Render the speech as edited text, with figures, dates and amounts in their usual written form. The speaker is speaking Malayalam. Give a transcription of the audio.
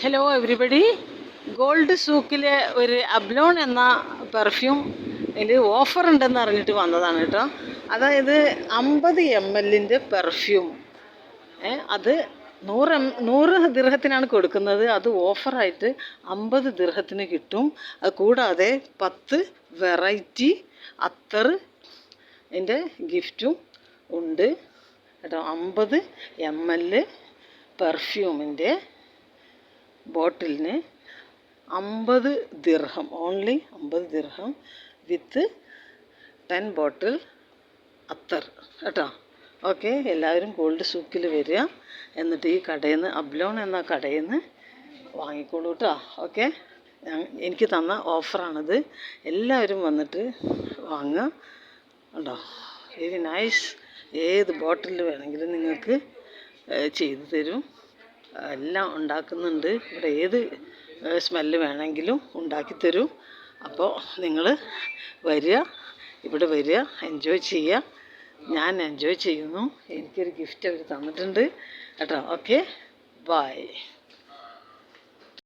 ഹലോ എവരിബഡി, ഗോൾഡ് സൂക്കിലെ ഒരു അബ്ലോൺ എന്ന പെർഫ്യൂം ഇതിൽ ഓഫർ ഉണ്ടെന്ന് അറിഞ്ഞിട്ട് വന്നതാണ് കേട്ടോ. അതായത് 50 ml പെർഫ്യൂം, അത് 100 ദിർഹത്തിനാണ് കൊടുക്കുന്നത്. അത് ഓഫറായിട്ട് 50 ദിർഹത്തിന് കിട്ടും. അത് കൂടാതെ 10 വെറൈറ്റി അത്തർ എൻ്റെ ഗിഫ്റ്റും ഉണ്ട് കേട്ടോ. 50 ml പെർഫ്യൂമിൻ്റെ ബോട്ടിലിന് 50 ദിർഹം, ഓൺലി 50 ദിർഹം വിത്ത് 10 ബോട്ടിൽ അത്തർ കേട്ടോ. ഓക്കെ, എല്ലാവരും ഗോൾഡ് സൂക്കിൽ വരിക, എന്നിട്ട് ഈ കടയിൽ നിന്ന്, അബ്ലോൺ എന്ന കടയിൽ നിന്ന് വാങ്ങിക്കോളൂ കേട്ടോ. ഓക്കെ, എനിക്ക് തന്ന ഓഫറാണിത്. എല്ലാവരും വന്നിട്ട് വാങ്ങുക കേട്ടോ. Very nice. ഏത് ബോട്ടിൽ വേണമെങ്കിലും നിങ്ങൾക്ക് ചെയ്തു തരും. എല്ലാം ഉണ്ടാക്കുന്നുണ്ട് ഇവിടെ. ഏത് സ്മെല്ല് വേണമെങ്കിലും ഉണ്ടാക്കിത്തരും. അപ്പോൾ നിങ്ങൾ വരിക, ഇവിടെ വരിക, എൻജോയ് ചെയ്യുക. ഞാൻ എൻജോയ് ചെയ്യുന്നു. എനിക്കൊരു ഗിഫ്റ്റ് അവർ തന്നിട്ടുണ്ട് കേട്ടോ. Okay, by.